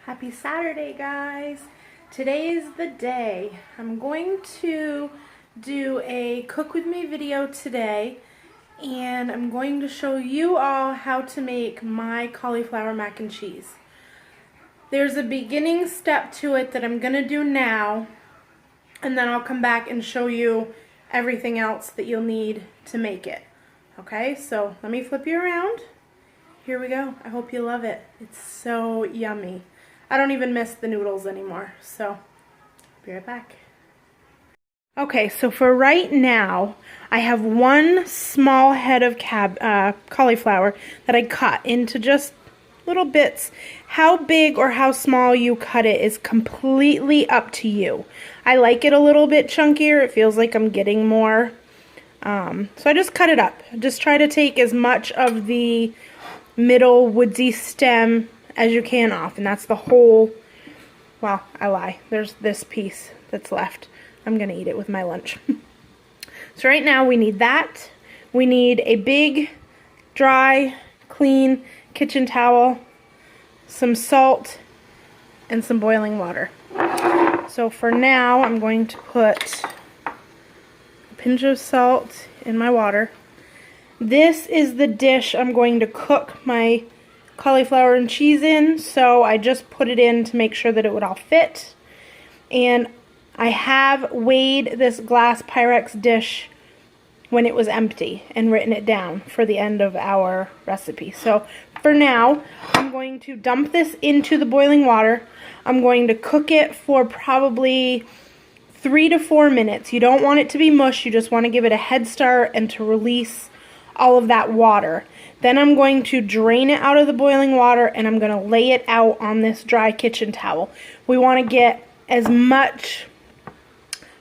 Happy Saturday, guys. Today is the day. I'm going to do a cook with me video today, and I'm going to show you all how to make my cauliflower mac and cheese. There's a beginning step to it that I'm going to do now, and then I'll come back and show you everything else that you'll need to make it. Okay, so let me flip you around. Here we go. I hope you love it. It's so yummy. I don't even miss the noodles anymore, so be right back. Okay, so for right now, I have one small head of cauliflower that I cut into just little bits. How big or how small you cut it is completely up to you. I like it a little bit chunkier. It feels like I'm getting more. So I just cut it up. Just try to take as much of the middle woodsy stem as you can off, and that's the whole, well, I lie. There's this piece that's left. I'm gonna eat it with my lunch. So right now we need that. We need a big, dry, clean kitchen towel, some salt, and some boiling water. So for now, I'm going to put a pinch of salt in my water. This is the dish I'm going to cook my cauliflower and cheese in, so I just put it in to make sure that it would all fit. And I have weighed this glass Pyrex dish when it was empty and written it down for the end of our recipe. So for now, I'm going to dump this into the boiling water. I'm going to cook it for probably 3 to 4 minutes. You don't want it to be mush, you just want to give it a head start and to release all of that water. Then I'm going to drain it out of the boiling water and I'm going to lay it out on this dry kitchen towel. We want to get as much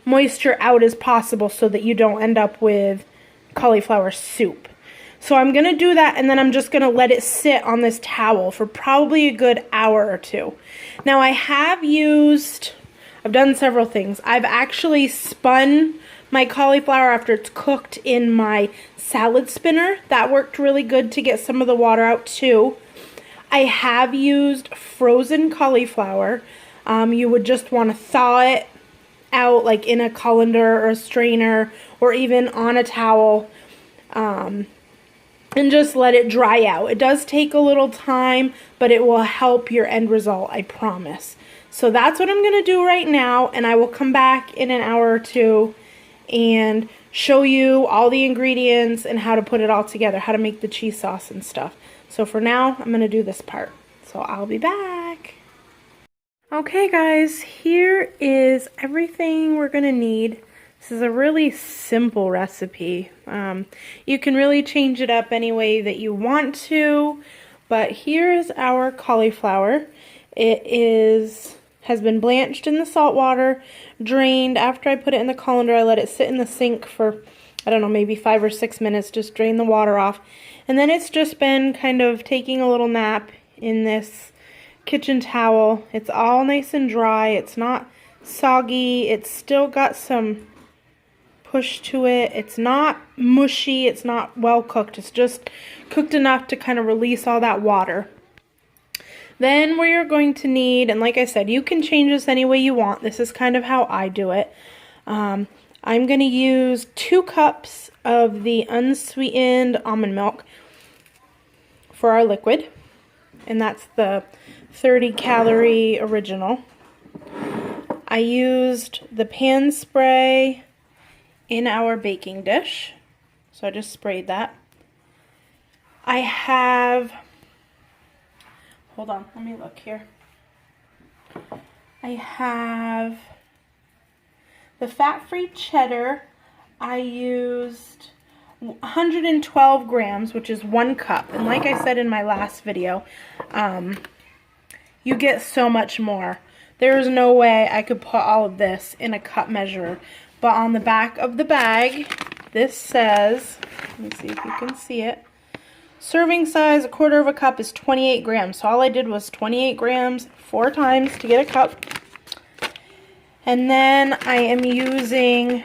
moisture out as possible so that you don't end up with cauliflower soup. So I'm going to do that, and then I'm just going to let it sit on this towel for probably a good hour or two. Now I've done several things. I've actually spun my cauliflower after it's cooked in my salad spinner. That worked really good to get some of the water out too. I have used frozen cauliflower. You would just want to thaw it out like in a colander or a strainer or even on a towel, and just let it dry out. It does take a little time, but it will help your end result, I promise. So that's what I'm going to do right now, and I will come back in an hour or two and show you all the ingredients and how to put it all together, how to make the cheese sauce and stuff. So for now, I'm going to do this part. So I'll be back. Okay guys, here is everything we're going to need. This is a really simple recipe. You can really change it up any way that you want to, but here is our cauliflower. It has been blanched in the salt water, drained. After I put it in the colander, I let it sit in the sink for, I don't know, maybe 5 or 6 minutes, just drain the water off. And then it's just been kind of taking a little nap in this kitchen towel. It's all nice and dry. It's not soggy. It's still got some push to it. It's not mushy. It's not well cooked. It's just cooked enough to kind of release all that water. Then what you're going to need, and like I said, you can change this any way you want. This is kind of how I do it. I'm going to use 2 cups of the unsweetened almond milk for our liquid, and that's the 30-calorie original. I used the pan spray in our baking dish, so I just sprayed that. I have, hold on, let me look here. I have the fat-free cheddar. I used 112 grams, which is 1 cup. And like I said in my last video, you get so much more. There is no way I could put all of this in a cup measure. But on the back of the bag, this says, let me see if you can see it, serving size, 1/4 cup is 28 grams. So all I did was 28 grams 4 times to get a cup. And then I am using,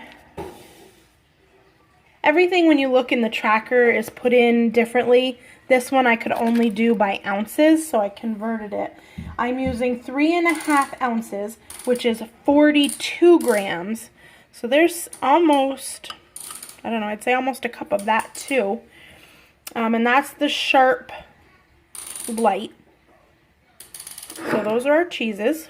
everything when you look in the tracker is put in differently This one I could only do by ounces, so I converted it. I'm using 3.5 ounces, which is 42 grams. So there's almost, I don't know, I'd say almost a cup of that too. And that's the sharp light. So those are our cheeses.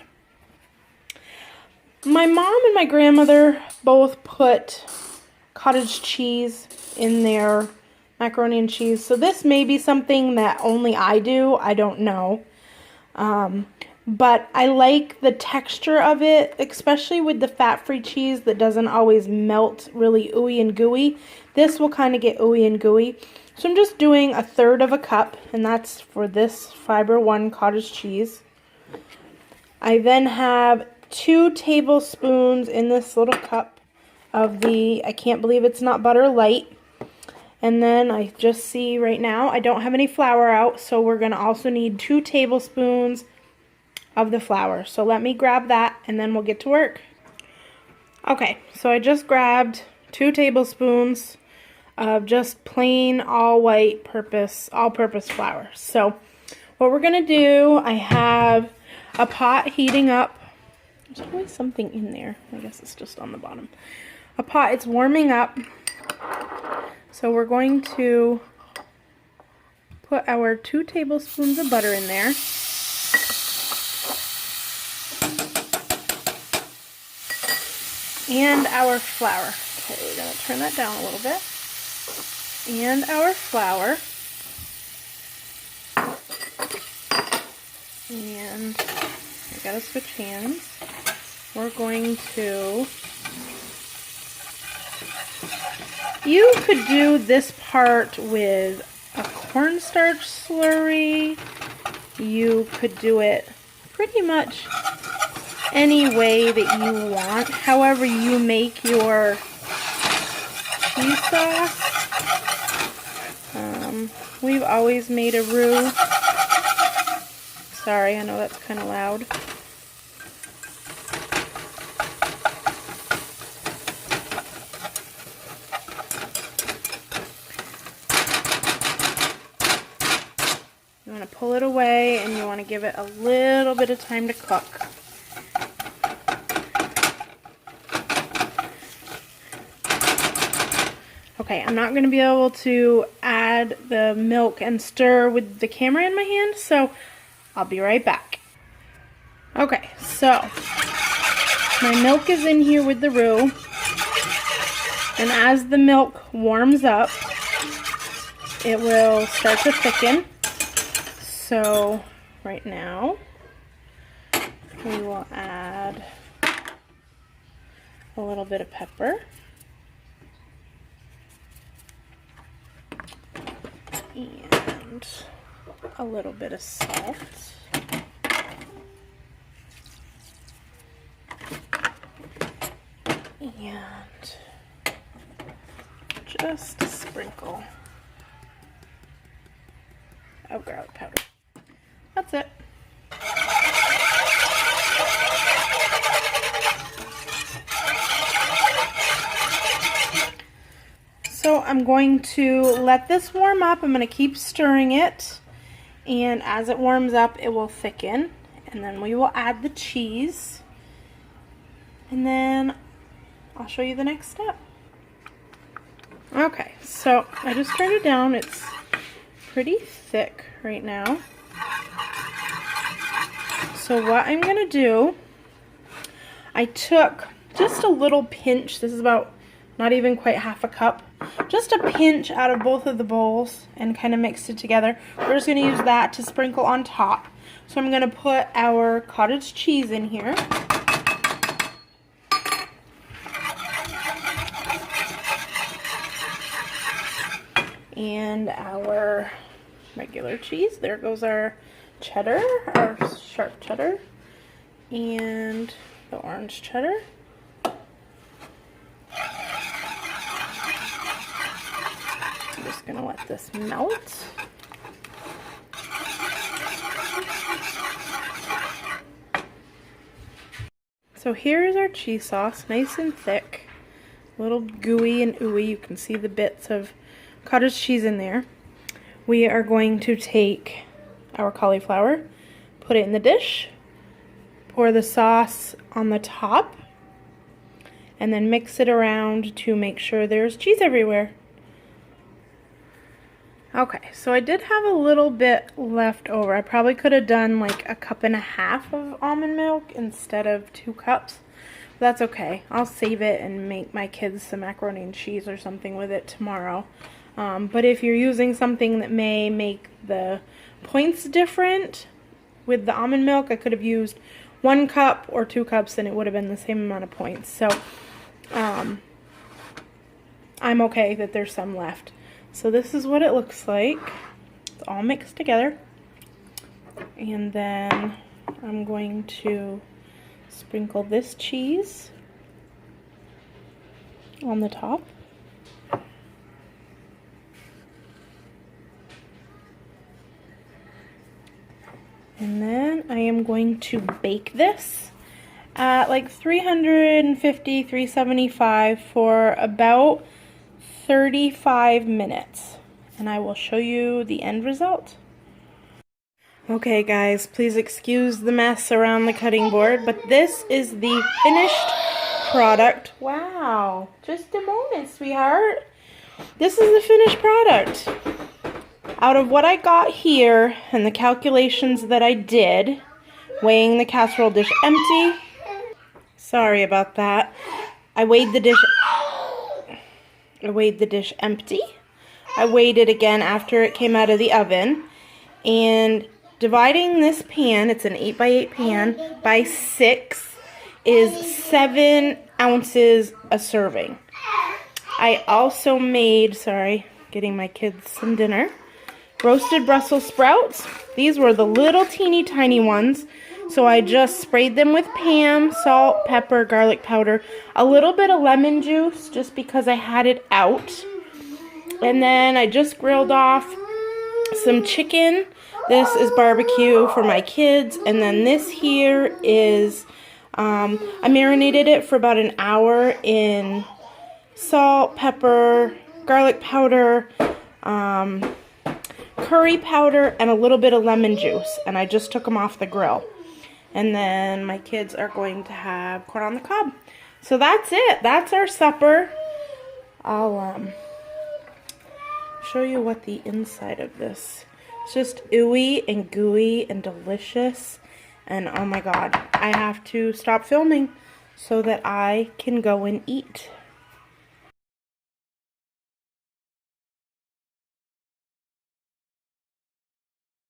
My mom and my grandmother both put cottage cheese in their macaroni and cheese. So this may be something that only I do. I don't know. But I like the texture of it, especially with the fat-free cheese that doesn't always melt really ooey and gooey. This will kind of get ooey and gooey. So I'm just doing 1/3 of a cup, and that's for this Fiber One cottage cheese. I then have 2 tablespoons in this little cup of the, I can't believe it's not butter light. And then I just see right now I don't have any flour out, so we're going to also need 2 tablespoons of the flour. So let me grab that and then we'll get to work. Okay, so I just grabbed 2 tablespoons of just plain all-white all-purpose flour. So what we're going to do, I have a pot heating up. There's always something in there. I guess it's just on the bottom. A pot, it's warming up. So we're going to put our 2 tablespoons of butter in there. And our flour. Okay, we're going to turn that down a little bit. And our flour. And I gotta switch hands. We're going to, you could do this part with a cornstarch slurry. You could do it pretty much any way that you want. However you make your cheese sauce. We've always made a roux. Sorry, I know that's kind of loud. You want to pull it away and you want to give it a little bit of time to cook. Okay, I'm not going to be able to add the milk and stir with the camera in my hand, so I'll be right back. Okay, so my milk is in here with the roux, and as the milk warms up, it will start to thicken. So right now, we will add a little bit of pepper. And a little bit of salt. And just a sprinkle of garlic powder. That's it. So I'm going to let this warm up. I'm going to keep stirring it, and as it warms up it will thicken, and then we will add the cheese, and then I'll show you the next step. Okay, so I just turned it down. It's pretty thick right now. So what I'm going to do, I took just a little pinch, this is about not even quite half a cup, just a pinch out of both of the bowls and kind of mixed it together. We're just going to use that to sprinkle on top. So I'm going to put our cottage cheese in here. And our regular cheese. There goes our cheddar, our sharp cheddar, and the orange cheddar. I'm just going to let this melt. So here is our cheese sauce, nice and thick, a little gooey and ooey. You can see the bits of cottage cheese in there. we are going to take our cauliflower, put it in the dish, pour the sauce on the top, and then mix it around to make sure there's cheese everywhere. Okay, so I did have a little bit left over. I probably could have done like 1.5 cups of almond milk instead of 2 cups. That's okay. I'll save it and make my kids some macaroni and cheese or something with it tomorrow. But if you're using something that may make the points different with the almond milk, I could have used 1 cup or 2 cups and it would have been the same amount of points. So I'm okay that there's some left. So this is what it looks like. It's all mixed together. And then I'm going to sprinkle this cheese on the top. And then I am going to bake this at like 350, 375 for about 35 minutes. And I will show you the end result. Okay guys, please excuse the mess around the cutting board, but this is the finished product. Wow, just a moment, sweetheart. This is the finished product. Out of what I got here and the calculations that I did, weighing the casserole dish empty. Sorry about that. I weighed the dish empty. I weighed it again after it came out of the oven. And dividing this pan, it's an 8x8 pan, by 6 is 7 ounces a serving. I also made, sorry, getting my kids some dinner, roasted Brussels sprouts. These were the little teeny tiny ones. So I just sprayed them with Pam, salt, pepper, garlic powder, a little bit of lemon juice just because I had it out. And then I just grilled off some chicken. This is barbecue for my kids. And then this here is, I marinated it for about an hour in salt, pepper, garlic powder, curry powder, and a little bit of lemon juice. And I just took them off the grill. And then my kids are going to have corn on the cob. So that's it. That's our supper. I'll show you what the inside of this. It's just ooey and gooey and delicious. And oh my god, I have to stop filming so that I can go and eat.